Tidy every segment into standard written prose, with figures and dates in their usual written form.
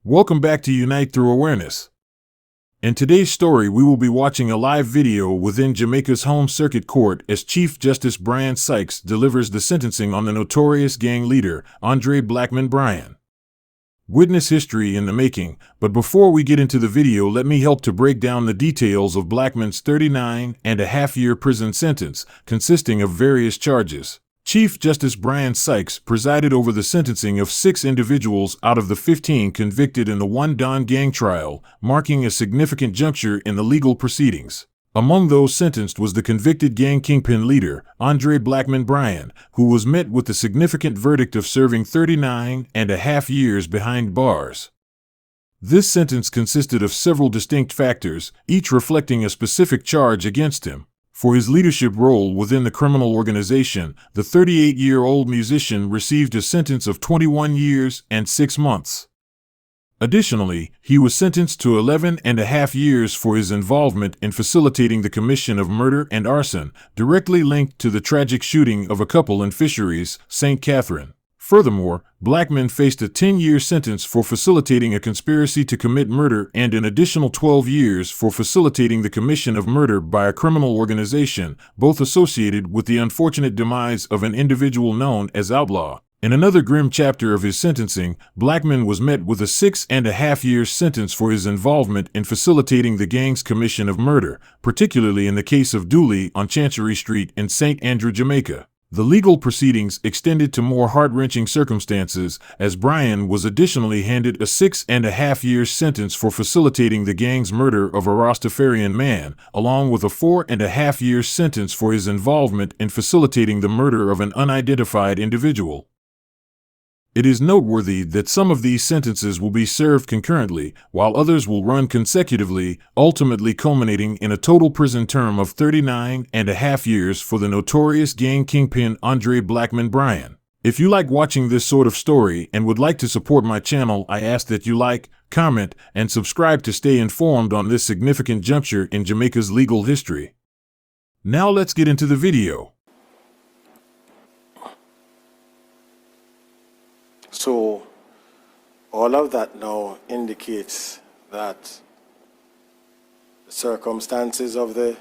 Welcome back to Unite Thru Awareness. In today's story, we will be watching a live video within Jamaica's home circuit court as Chief Justice Brian Sykes delivers the sentencing on the notorious gang leader, Blackman Bryan. Witness history in the making, but before we get into the video, let me help to break down the details of Blackman's 39.5-year prison sentence, consisting of various charges. Chief Justice Brian Sykes presided over the sentencing of 6 individuals out of the 15 convicted in the One Don gang trial, marking a significant juncture in the legal proceedings. Among those sentenced was the convicted gang Kingpin leader, Blackman Bryan, who was met with the significant verdict of serving 39.5 years behind bars. This sentence consisted of several distinct factors, each reflecting a specific charge against him. For his leadership role within the criminal organization, the 38-year-old musician received a sentence of 21 years and 6 months. Additionally, he was sentenced to 11.5 years for his involvement in facilitating the commission of murder and arson, directly linked to the tragic shooting of a couple in Fisheries, St. Catherine. Furthermore, Blackman faced a 10-year sentence for facilitating a conspiracy to commit murder and an additional 12 years for facilitating the commission of murder by a criminal organization, both associated with the unfortunate demise of an individual known as Outlaw. In another grim chapter of his sentencing, Blackman was met with a 6.5-year sentence for his involvement in facilitating the gang's commission of murder, particularly in the case of Dooley on Chancery Street in St. Andrew, Jamaica. The legal proceedings extended to more heart-wrenching circumstances, as Bryan was additionally handed a 6.5-year sentence for facilitating the gang's murder of a Rastafarian man, along with a 4.5-year sentence for his involvement in facilitating the murder of an unidentified individual. It is noteworthy that some of these sentences will be served concurrently, while others will run consecutively, ultimately culminating in a total prison term of 39.5 years for the notorious gang kingpin Blackman Bryan. If you like watching this sort of story and would like to support my channel, I ask that you like, comment, and subscribe to stay informed on this significant juncture in Jamaica's legal history. Now let's get into the video. So, all of that now indicates that the circumstances of the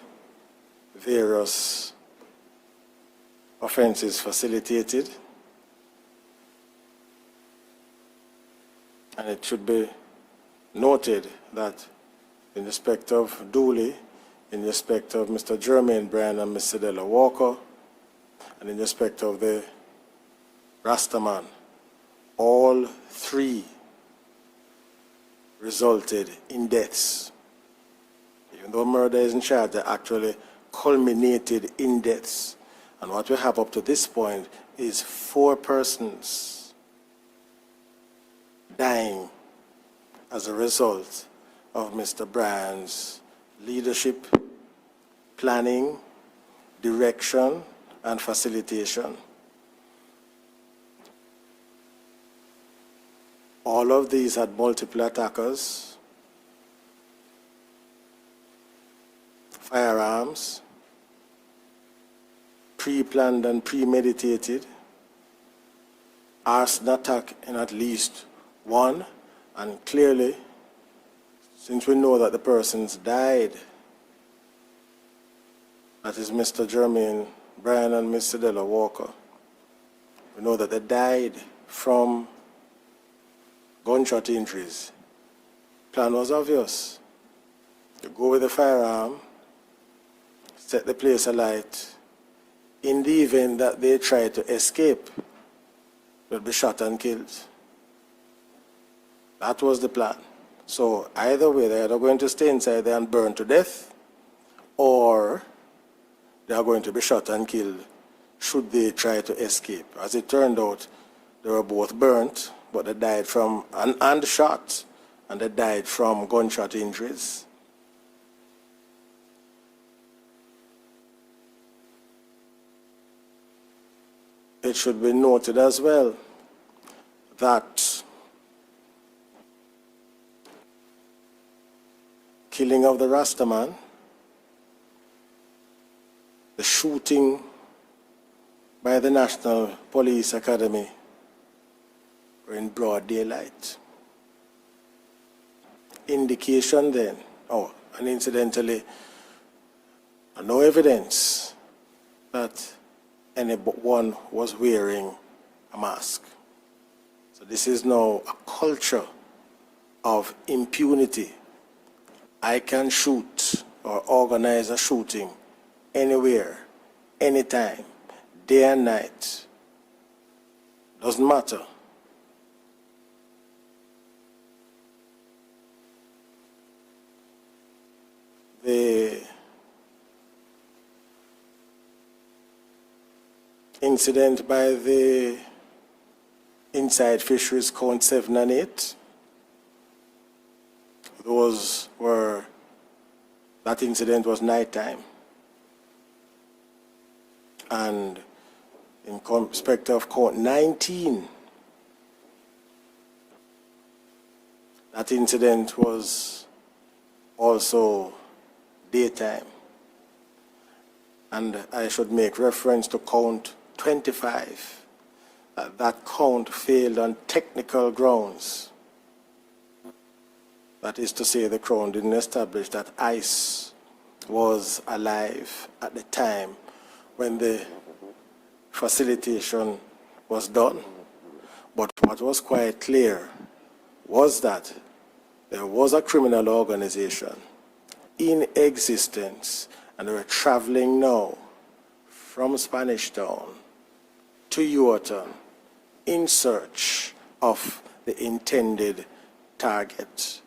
various offenses facilitated, and it should be noted that in respect of Dooley, in respect of Mr. Jermaine Bryan and Mr. Della Walker, and in respect of the Rastaman, all 3 resulted in deaths. Even though murder is in charge, they actually culminated in deaths. And what we have up to this point is 4 persons dying as a result of Mr. Bryan's leadership, planning, direction, and facilitation. All of these had multiple attackers, firearms, pre-planned and premeditated, arson attack in at least 1, and clearly, since we know that the persons died, that is Mr. Jermaine Bryan and Mr. Della Walker, we know that they died from gunshot injuries. Plan was obvious. You go with the firearm, set the place alight. In the event that they try to escape, they'll be shot and killed. That was the plan. So either way, they're either going to stay inside there and burn to death, or they are going to be shot and killed should they try to escape. As it turned out, they were both burnt, but they died from and shot, and they died from gunshot injuries. It should be noted as well that killing of the Rastaman, the shooting by the National Police Academy were in broad daylight. indication then, and incidentally, no evidence that anyone was wearing a mask. So this is now a culture of impunity. I can shoot or organize a shooting anywhere, anytime, day and night. Doesn't matter. The incident by the inside fisheries count 7 and 8, that incident was nighttime. And in respect of count 19, that incident was also daytime. And I should make reference to count 25. That count failed on technical grounds. That is to say, the Crown didn't establish that ICE was alive at the time when the facilitation was done. But what was quite clear was that there was a criminal organization in existence, and they were traveling now from Spanish Town to Yorton in search of the intended target.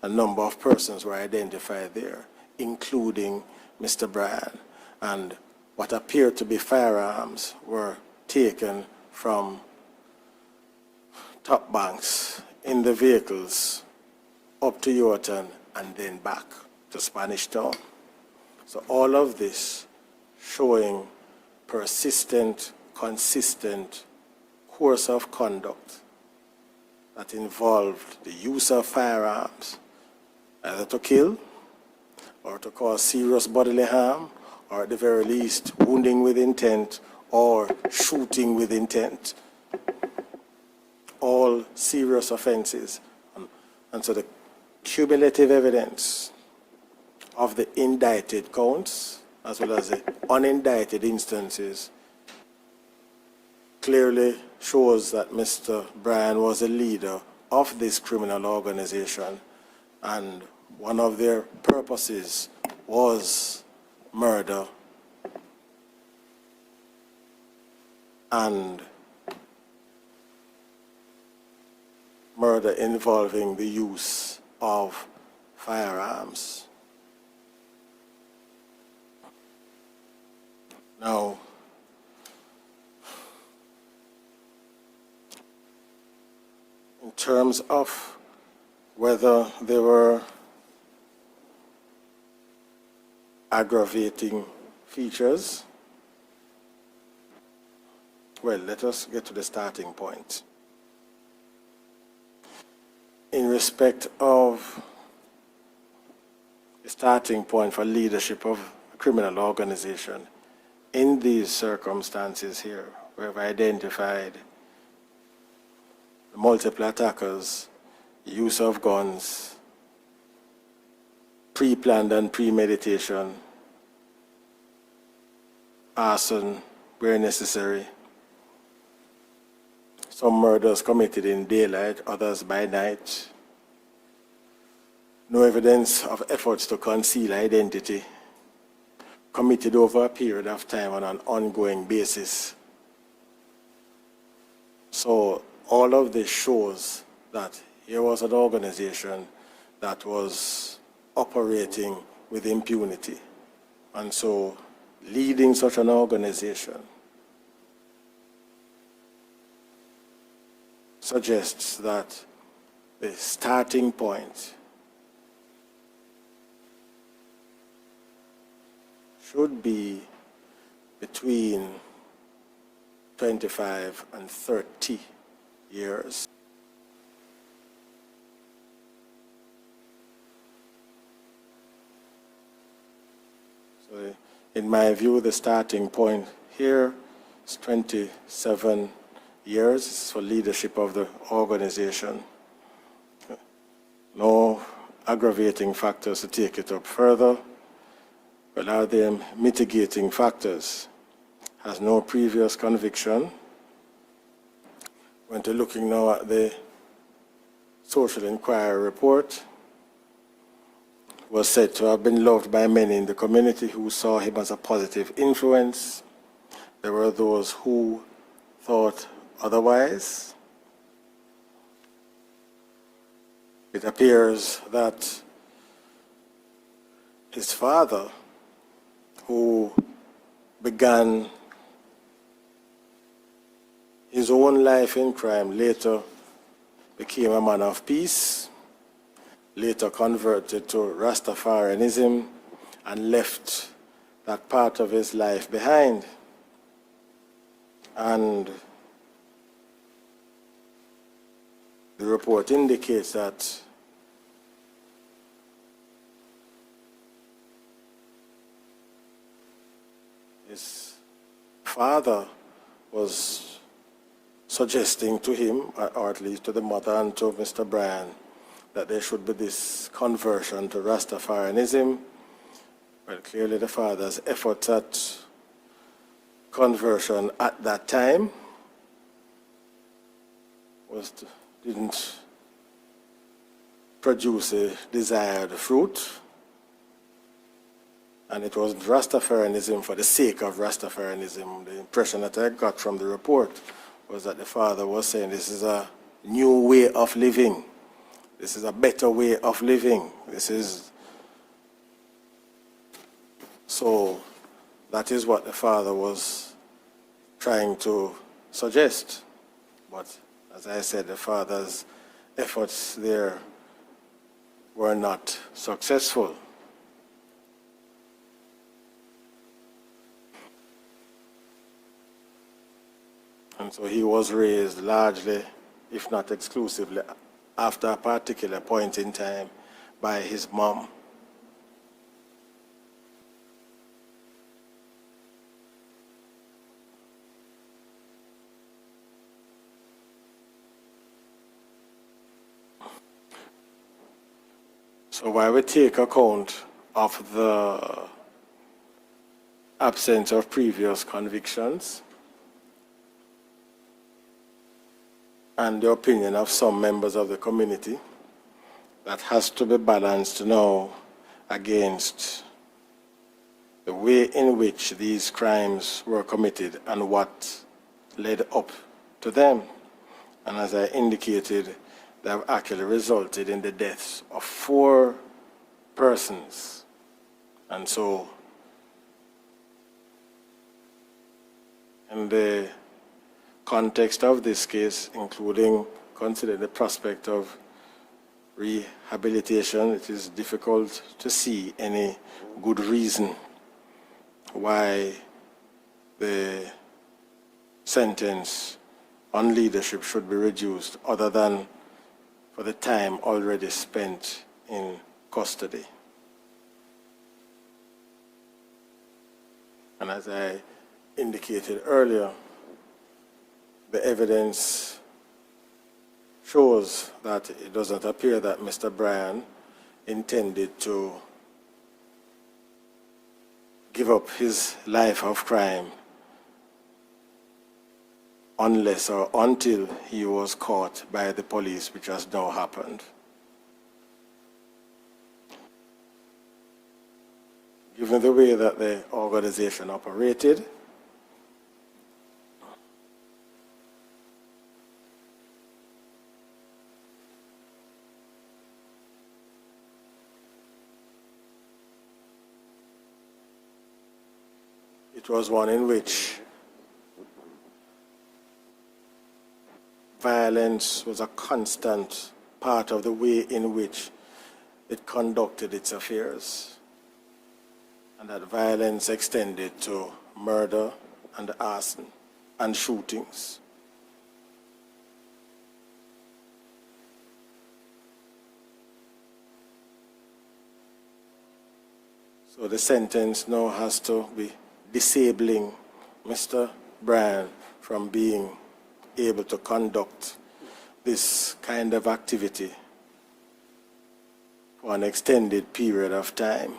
A number of persons were identified there, including Mr. Bryan, and what appeared to be firearms were taken from top banks in the vehicles up to Yorton and then back to Spanish Town. So all of this showing persistent, consistent course of conduct that involved the use of firearms, either to kill or to cause serious bodily harm, or at the very least, wounding with intent or shooting with intent. All serious offenses. And so the cumulative evidence of the indicted counts, as well as the unindicted instances, clearly shows that Mr. Bryan was a leader of this criminal organization, and one of their purposes was murder and murder involving the use of firearms. Now, in terms of whether there were aggravating features, well, let us get to the starting point. In respect of the starting point for leadership of a criminal organization, in these circumstances here, we have identified the multiple attackers, use of guns, pre-planned and premeditation, arson where necessary, some murders committed in daylight, others by night, no evidence of efforts to conceal identity, committed over a period of time on an ongoing basis. So all of this shows that here was an organization that was operating with impunity. And so leading such an organization suggests that the starting point should be between 25 and 30 years. So in my view, the starting point here is 27 years for leadership of the organization. No aggravating factors to take it up further? Well, are there mitigating factors? Has no previous conviction. When to looking now at the social inquiry report, was said to have been loved by many in the community who saw him as a positive influence. There were those who thought otherwise. It appears that his father, who began his own life in crime, later became a man of peace, later converted to Rastafarianism, and left that part of his life behind. And the report indicates that his father was suggesting to him, or at least to the mother and to Mr. Bryan, that there should be this conversion to Rastafarianism. Well, clearly the father's efforts at conversion at that time didn't produce a desired fruit. And it was Rastafarianism for the sake of Rastafarianism. The impression that I got from the report was that the father was saying this is a new way of living. This is a better way of living. So that is what the father was trying to suggest. But as I said, the father's efforts there were not successful. And so he was raised largely, if not exclusively, after a particular point in time by his mom. So while we take account of the absence of previous convictions and the opinion of some members of the community, that has to be balanced now against the way in which these crimes were committed and what led up to them. And as I indicated, they have actually resulted in the deaths of 4 persons. And so, in the context of this case, including considering the prospect of rehabilitation, it is difficult to see any good reason why the sentence on leadership should be reduced other than for the time already spent in custody. And as I indicated earlier, the evidence shows that it doesn't appear that Mr. Bryan intended to give up his life of crime unless or until he was caught by the police, which has now happened. Given the way that the organization operated, it was one in which violence was a constant part of the way in which it conducted its affairs. And that violence extended to murder and arson and shootings. So the sentence now has to be disabling Mr. Bryan from being able to conduct this kind of activity for an extended period of time.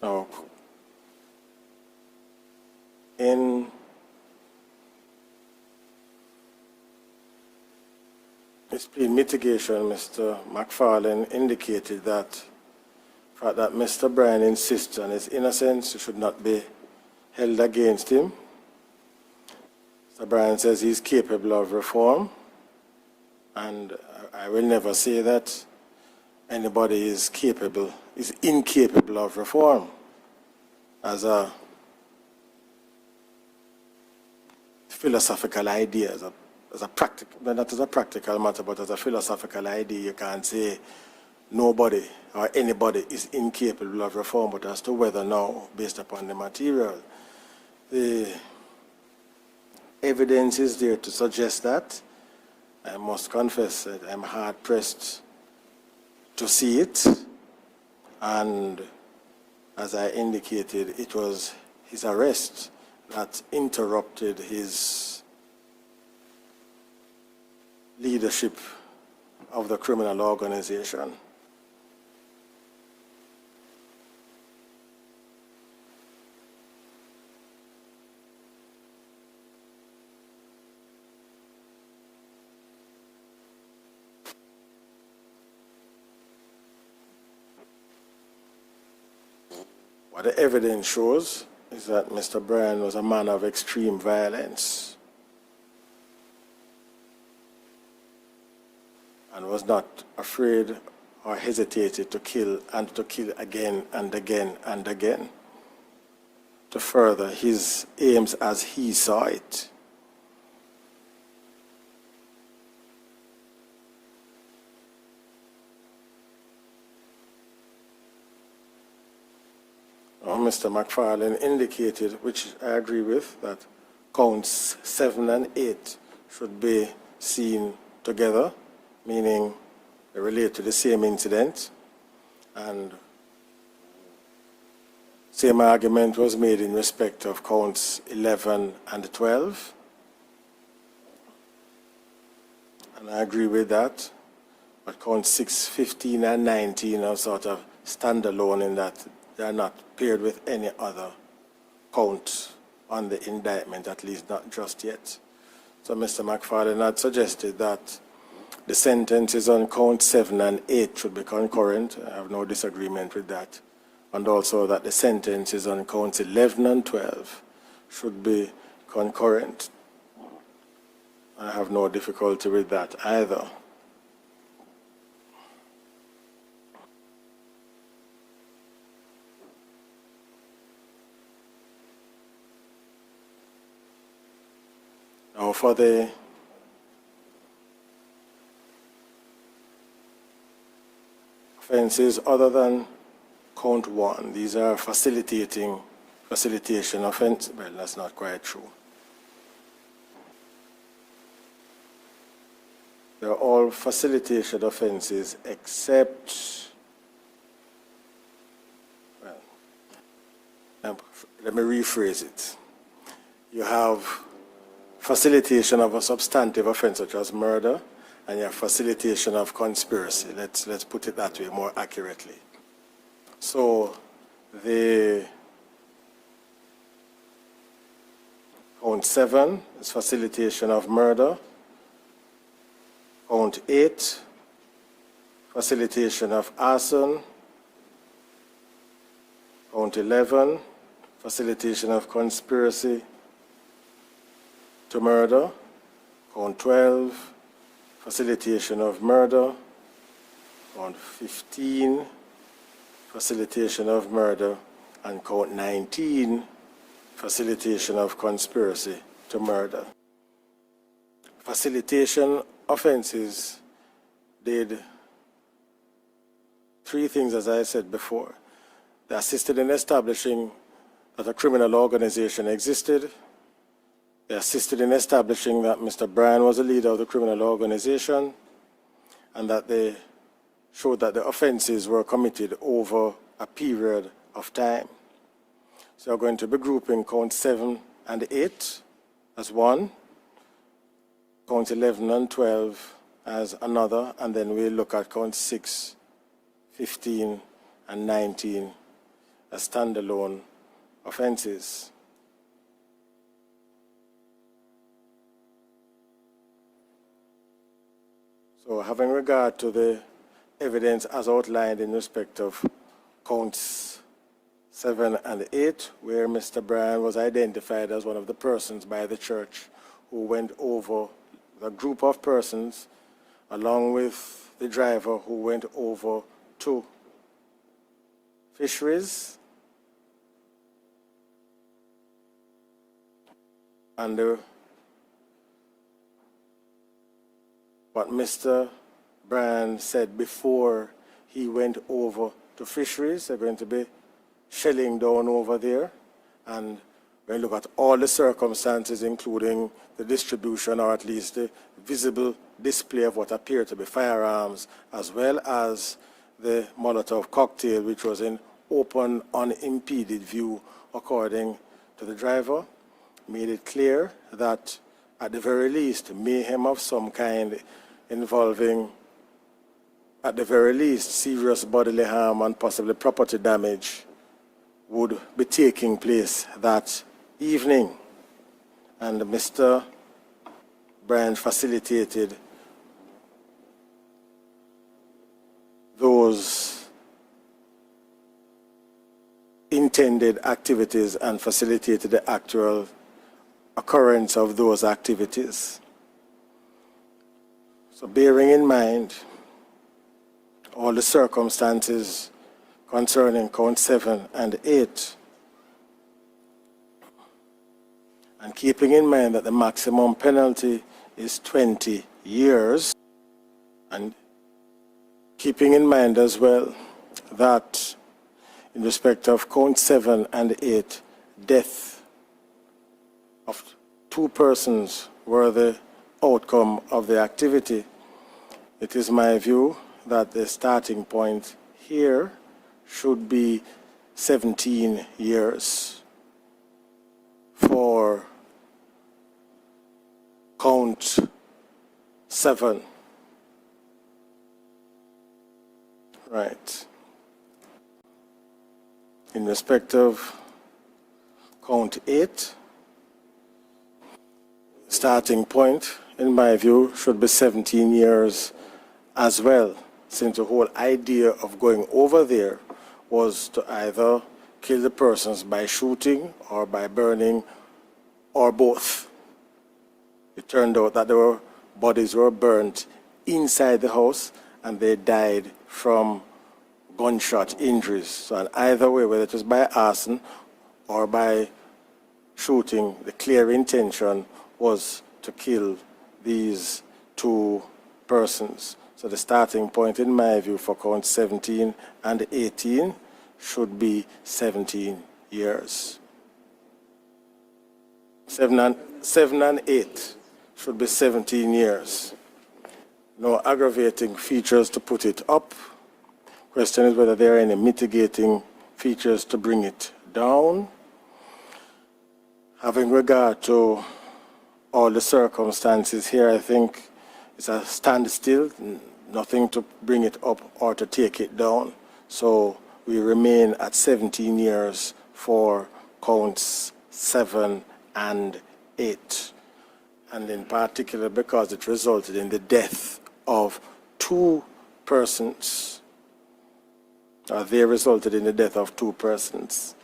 Now, in his plea mitigation, Mr. McFarlane indicated that Mr. Bryan insists on his innocence, it should not be held against him. Mr. Bryan says he's capable of reform, and I will never say that anybody is incapable of reform as a philosophical idea, as a practical, not as a practical matter, but as a philosophical idea. You can't say nobody or anybody is incapable of reform, but as to whether now, based upon the material, the evidence is there to suggest that. I must confess that I'm hard-pressed to see it, and as I indicated, it was his arrest that interrupted his leadership of the criminal organization. What the evidence shows is that Mr. Bryan was a man of extreme violence and was not afraid or hesitated to kill and to kill again and again and again to further his aims as he saw it. Mr. McFarlane indicated, which I agree with, that counts 7 and 8 should be seen together, meaning they relate to the same incident, and same argument was made in respect of counts 11 and 12, and I agree with that, but counts 6, 15, and 19 are sort of standalone in that they are not paired with any other count on the indictment, at least not just yet. So Mr. McFarlane had suggested that the sentences on count 7 and 8 should be concurrent. I have no disagreement with that. And also that the sentences on counts 11 and 12 should be concurrent. I have no difficulty with that either. Now for the offenses other than count 1, these are facilitation offenses. Well, that's not quite true. They're all facilitation offenses except, well, let me rephrase it. You have facilitation of a substantive offense such as murder, and you have facilitation of conspiracy. Let's put it that way more accurately. So the count 7 is facilitation of murder. Count 8, facilitation of arson. Count 11, facilitation of conspiracy to murder. Count 12, facilitation of murder. Count 15, facilitation of murder. And count 19, facilitation of conspiracy to murder. Facilitation offenses did 3 things, as I said before. They assisted in establishing that a criminal organization existed. They assisted in establishing that Mr. Bryan was a leader of the criminal organization, and that they showed that the offenses were committed over a period of time. So we're going to be grouping count 7 and 8 as one, count 11 and 12 as another, and then we'll look at count 6, 15, and 19 as standalone offenses. So having regard to the evidence as outlined in respect of counts 7 and 8, where Mr. Bryan was identified as one of the persons by the church who went over, the group of persons, along with the driver who went over to fisheries, and what Mr. Bryan said before he went over to fisheries, they're going to be shelling down over there, and we look at all the circumstances, including the distribution or at least the visible display of what appeared to be firearms, as well as the Molotov cocktail, which was in open, unimpeded view, according to the driver, made it clear that at the very least, mayhem of some kind involving, at the very least, serious bodily harm and possibly property damage would be taking place that evening. And Mr. Bryan facilitated those intended activities and facilitated the actual occurrence of those activities. So bearing in mind all the circumstances concerning count 7 and 8, and keeping in mind that the maximum penalty is 20 years, and keeping in mind as well that in respect of count 7 and 8, death of 2 persons were the outcome of the activity, it is my view that the starting point here should be 17 years for count 7. Right. In respect of count 8, starting point, in my view, should be 17 years as well, since the whole idea of going over there was to either kill the persons by shooting or by burning or both. It turned out that their bodies were burnt inside the house and they died from gunshot injuries. So in either way, whether it was by arson or by shooting, the clear intention was to kill these 2 persons. So the starting point, in my view, for count 17 and 18 should be 17 years. 7 and 8 should be 17 years. No aggravating features to put it up. Question is whether there are any mitigating features to bring it down. Having regard to all the circumstances here, I think it's a standstill, nothing to bring it up or to take it down. So we remain at 17 years for counts 7 and 8. And in particular because it resulted in the death of 2 persons. They resulted in the death of 2 persons.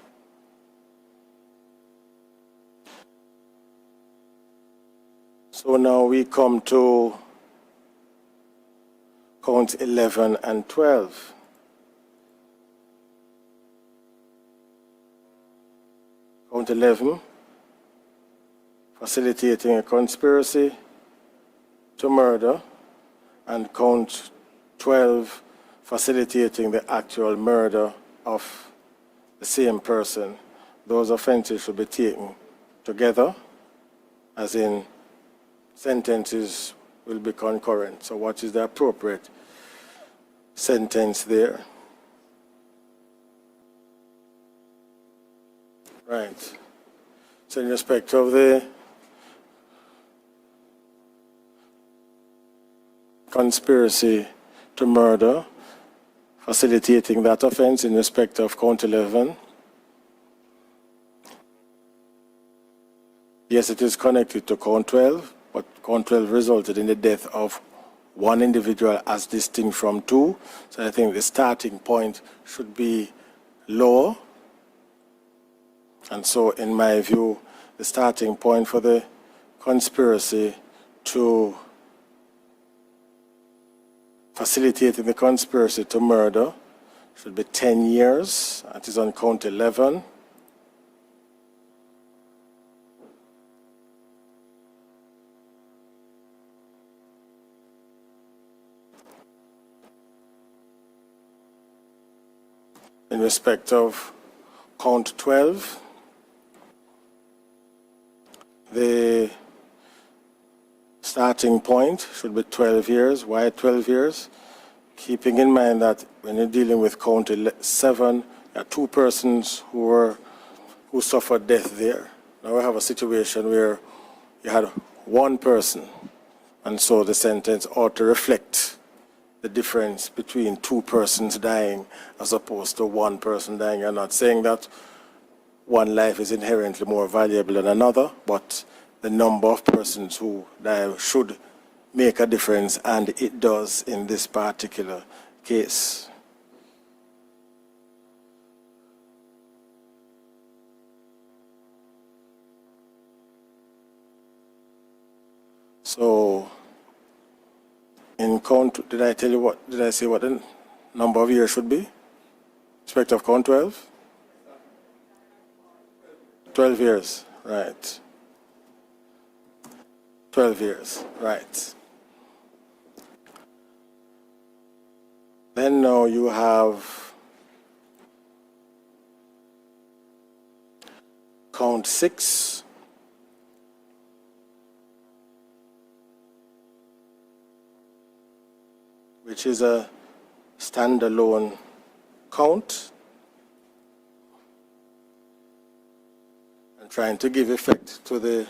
So now we come to counts 11 and 12. Count 11, facilitating a conspiracy to murder, and count 12, facilitating the actual murder of the same person. Those offenses should be taken together, as in sentences will be concurrent. So what is the appropriate sentence there? Right. So in respect of the conspiracy to murder, facilitating that offense in respect of count 11, yes, it is connected to count 12, but count 12 resulted in the death of one individual as distinct from two. So I think the starting point should be lower. And so, in my view, the starting point for the conspiracy to facilitating the conspiracy to murder should be 10 years. That is on count 11. In respect of count 12, the starting point should be 12 years. Why 12 years? Keeping in mind that when you're dealing with count 7, there are two persons who suffered death there. Now we have a situation where you had one person, and so the sentence ought to reflect the difference between two persons dying as opposed to one person dying. I'm not saying that one life is inherently more valuable than another, but the number of persons who die should make a difference, and it does in this particular case. So, in count, did I say what the number of years should be? Respect of count 12? 12 years, right. 12 years, right. Then now you have count 6. Which is a standalone count. And trying to give effect to the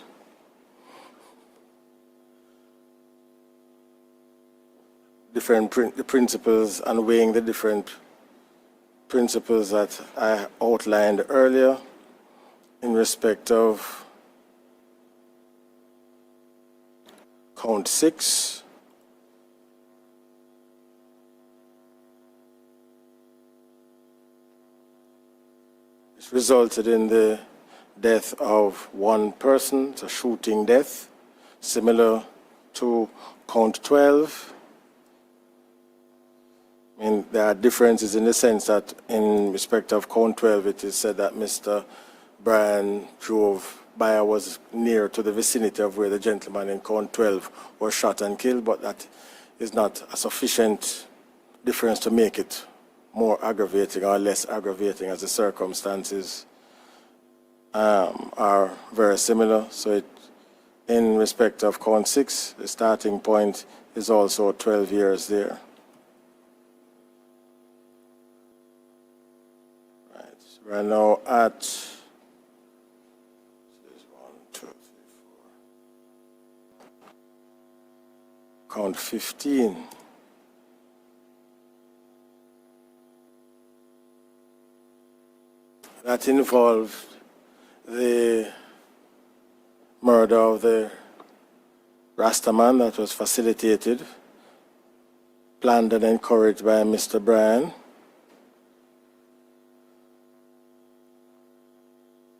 different principles and weighing the different principles that I outlined earlier in respect of count 6. It resulted in the death of one person. It's a shooting death, similar to count 12. I mean, there are differences in the sense that in respect of count 12, it is said that Mr. Bryan drove by, was near to the vicinity of where the gentleman in count 12 was shot and killed, but that is not a sufficient difference to make it more aggravating or less aggravating, as the circumstances are very similar. So in respect of count 6, the starting point is also 12 years there. Right now at 15. That involved the murder of the Rastaman that was facilitated, planned and encouraged by Mr. Bryan.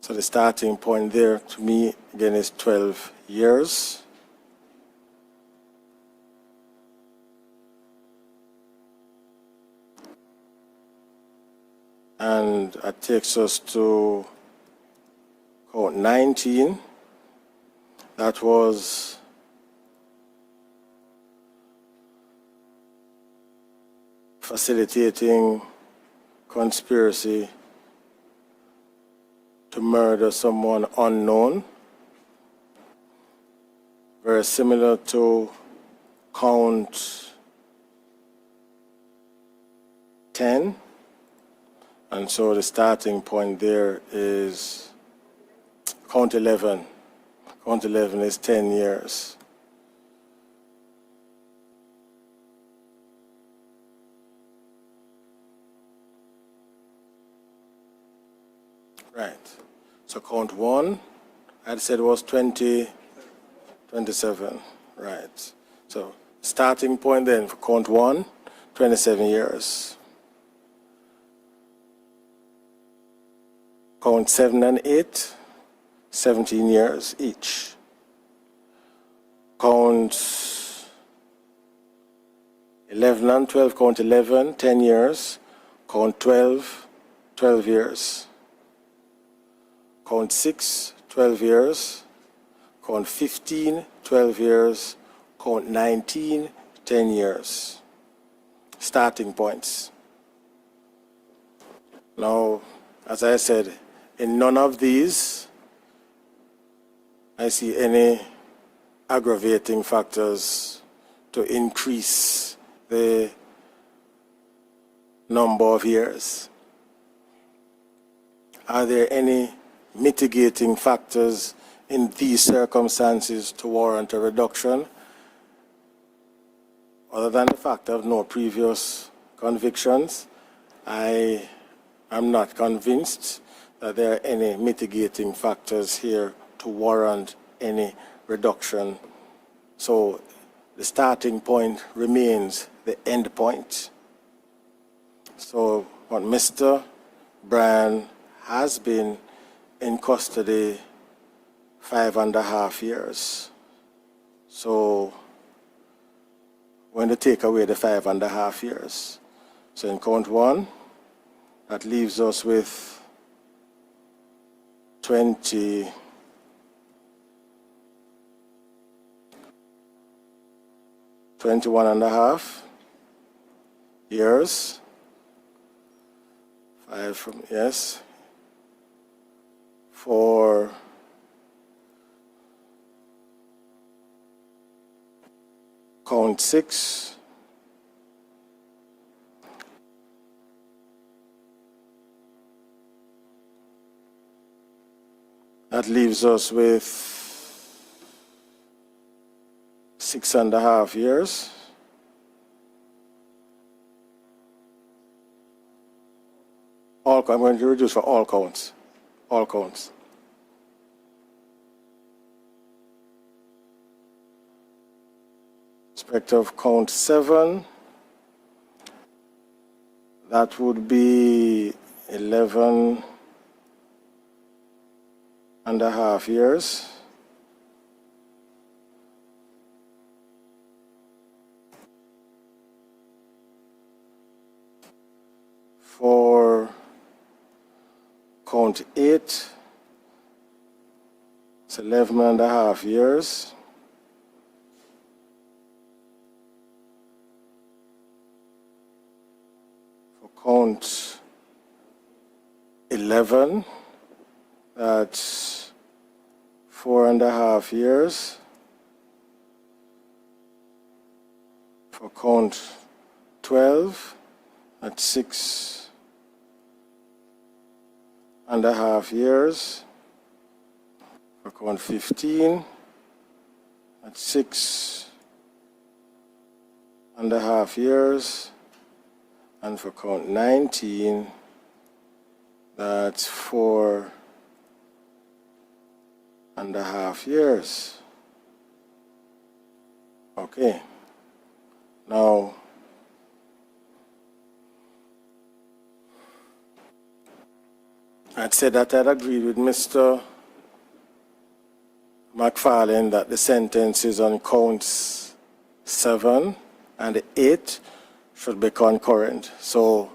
So the starting point there, to me, again, is 12 years. And that takes us to count 19. That was facilitating conspiracy to murder someone unknown, very similar to count 10. And so the starting point there is count 11. Count 11 is 10 years. Right. So count 1, I said was 27. Right. So starting point then for count 1, 27 years. Count 7 and 8, 17 years each. Count 11 and 12, count 11, 10 years. Count 12, 12 years. Count 6, 12 years. Count 15, 12 years. Count 19, 10 years. Starting points. Now, as I said, in none of these, I see any aggravating factors to increase the number of years. Are there any mitigating factors in these circumstances to warrant a reduction, other than the fact of no previous convictions? I am not convinced that there are any mitigating factors here to warrant any reduction. So the starting point remains the end point. So what Mr. Bryan has been in custody 5.5 years. So when they take away the 5.5 years, so in count 1, that leaves us with 21 and a half years. 5 from, yes, for count 6, that leaves us with 6.5 years. I'm going to reduce for all counts. All counts. Respect of count 7, that would be 11.5 years. For count 8, it's 11.5 years. For count 11, that's 4.5 years. For count 12, that's 6.5 years. For count 15, that's 6.5 years. And for count 19, that's 4.5 years. Okay. Now, I'd said that I'd agreed with Mr. McFarlane that the sentences on counts 7 and 8 should be concurrent. So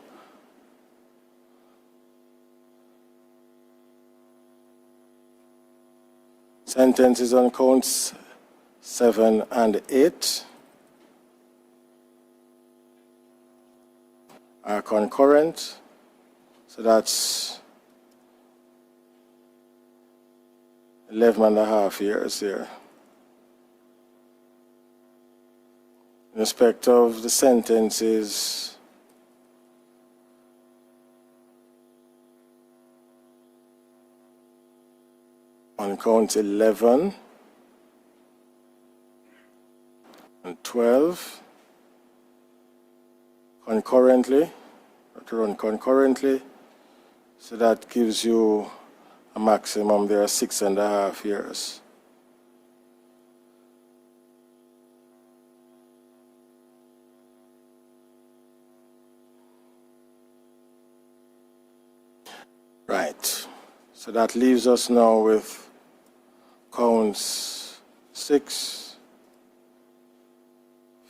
sentences on counts 7 and 8 are concurrent. So that's 11.5 years here. In respect of the sentences on count 11 and 12 concurrently, to run concurrently. So that gives you a maximum there of 6.5 years. Right. So that leaves us now with counts 6,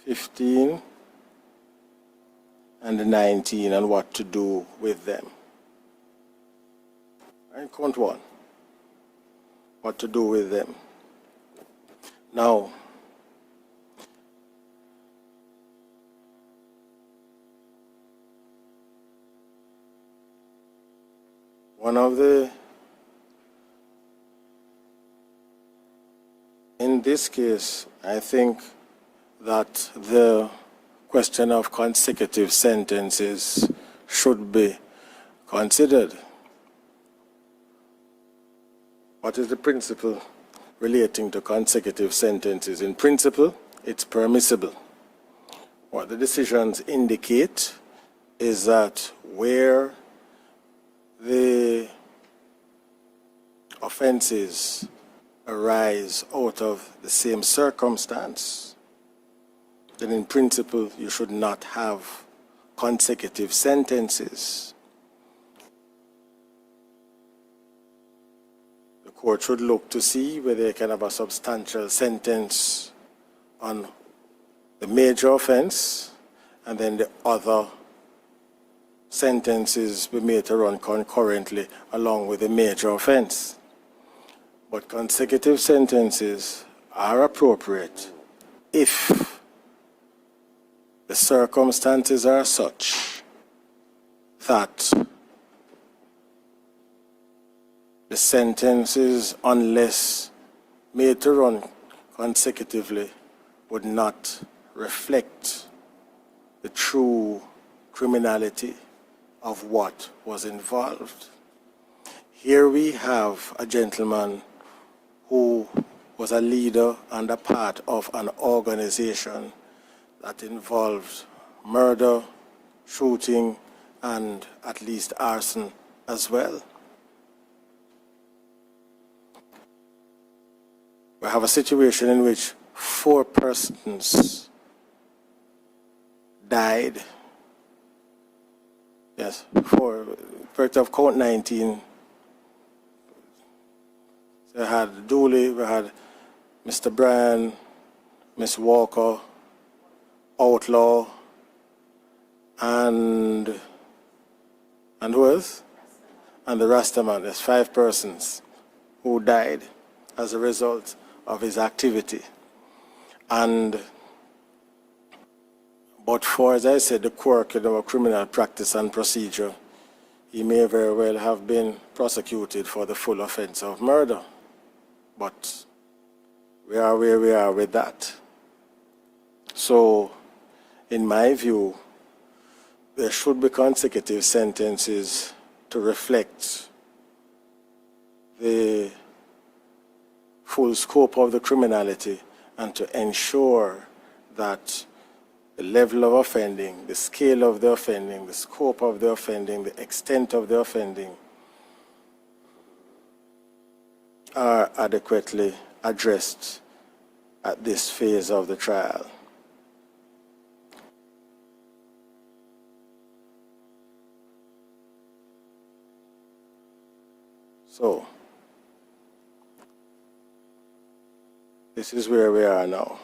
15, and 19 and what to do with them. Right, count 1. What to do with them. Now, one of the, in this case, I think that the question of consecutive sentences should be considered. What is the principle relating to consecutive sentences? In principle, it's permissible. What the decisions indicate is that where the offenses arise out of the same circumstance, then in principle you should not have consecutive sentences. The court should look to see whether they can have a substantial sentence on the major offense and then the other sentences be made to run concurrently along with the major offense. But consecutive sentences are appropriate if the circumstances are such that the sentences, unless made to run consecutively, would not reflect the true criminality of what was involved. Here we have a gentleman who was a leader and a part of an organization that involved murder, shooting, and at least arson as well. We have a situation in which 4 persons died. Yes, 4. Effect of count 19. So we had Dooley, we had Mr. Bryan, Miss Walker, Outlaw, and who else? And the Rastaman. There's 5 persons who died as a result of his activity. But for, as I said, the quirk in our criminal practice and procedure, he may very well have been prosecuted for the full offense of murder. But we are where we are with that. So, in my view, there should be consecutive sentences to reflect the full scope of the criminality and to ensure that the level of offending, the scale of the offending, the scope of the offending, the extent of the offending are adequately addressed at this phase of the trial. So, this is where we are now.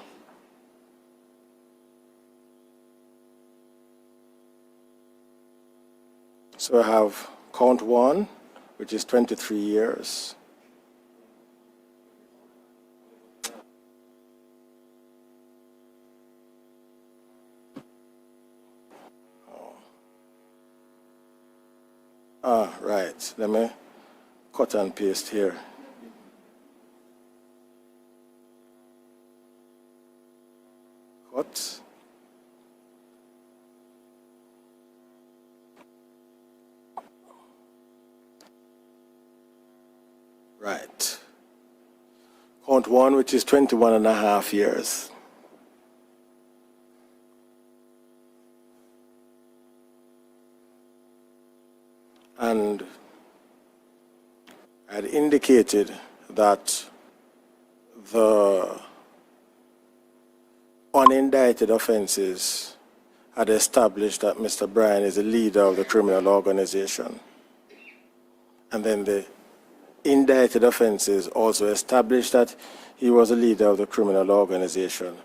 So I have count 1, which is 23 years. Right. Let me cut and paste here. Cut. Right. count one, which is 21 and a half years. And I had indicated that the unindicted offenses had established that Mr. Bryan is a leader of the criminal organization. And then the indicted offenses also established that he was a leader of the criminal organization,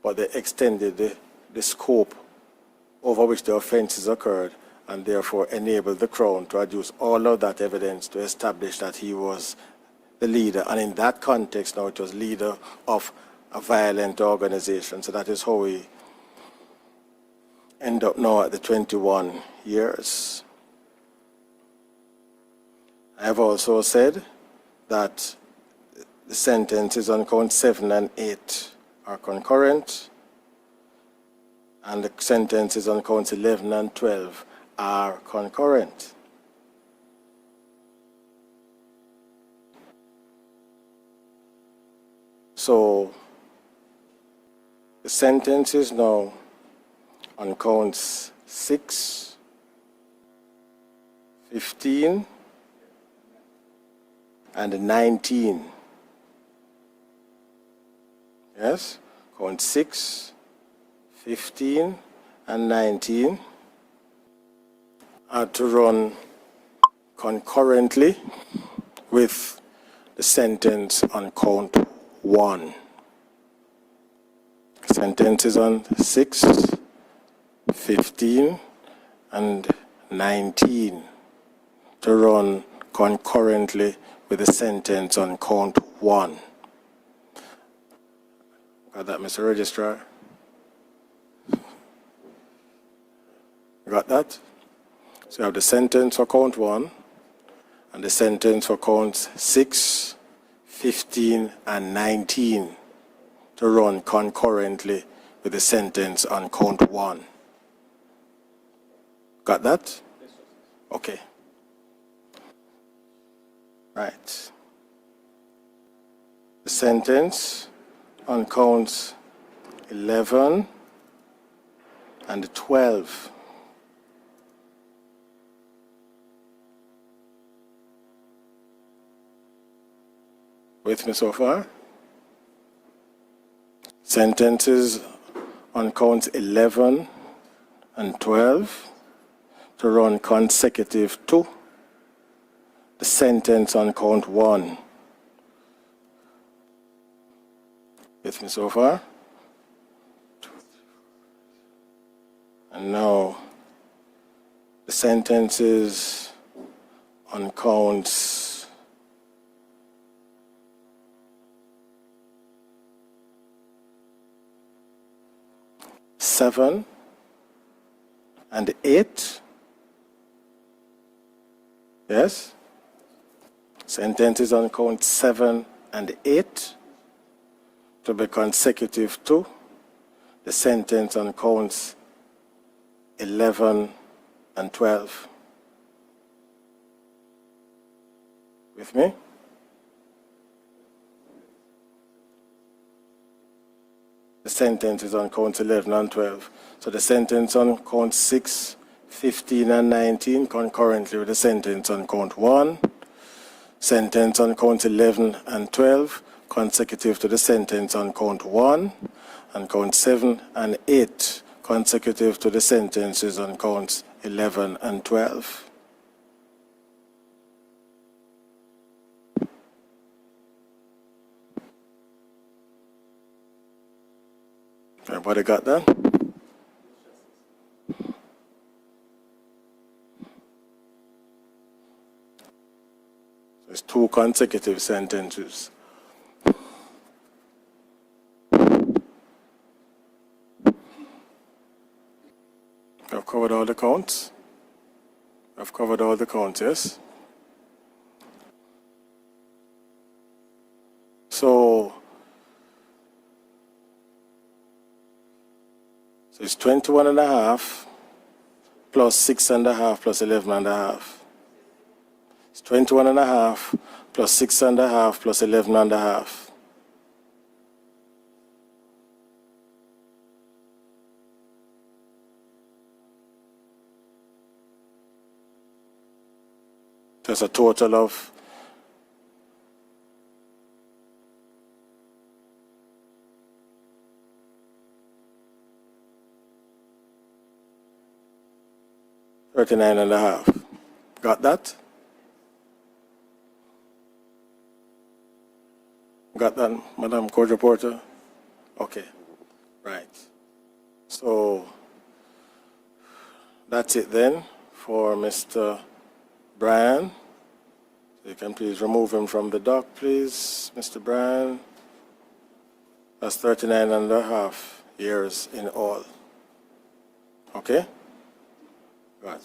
but they extended the scope over which the offenses occurred and therefore enabled the Crown to adduce all of that evidence to establish that he was the leader. And in that context now it was leader of a violent organization. So that is how we end up now at the 21 years. I have also said that the sentences on count 7 and 8 are concurrent, and the sentences on counts 11 and 12 are concurrent. So the sentences now on counts 6, 15, and 19. Yes, count 6, 15, and 19 are to run concurrently with the sentence on count 1. Sentences on 6, 15, and 19 to run concurrently with the sentence on count 1. Got that, Mr. Registrar? Got that? So you have the sentence for count 1 and the sentence for counts 6, 15, and 19 to run concurrently with the sentence on count 1. Got that? Okay. Right. The sentence on counts 11 and 12. With me so far? Sentences on counts 11 and 12 to run consecutive to the sentence on count 1. With me so far? And now the sentences on counts 7 and 8. Yes? Sentences on count 7 and 8 to be consecutive to the sentence on counts 11 and 12. With me? The sentence is on counts 11 and 12. So the sentence on count 6, 15, and 19 concurrently with the sentence on count 1. Sentence on count 11 and 12 consecutive to the sentence on count 1. And count 7 and 8 consecutive to the sentences on counts 11 and 12. Everybody got that? There's 2 consecutive sentences. I've covered all the counts. I've covered all the counts, yes? So it's 21 and a half plus 6 and a half plus 11 and a half. It's 21 and a half plus 6 and a half plus 11 and a half. That's a total of $39.5. Got that? Got that, Madam Court Reporter? Okay, right. So that's it then for Mr. Bryan. You can please remove him from the dock, please, Mr. Bryan. That's 39.5 years in all. Okay? Right.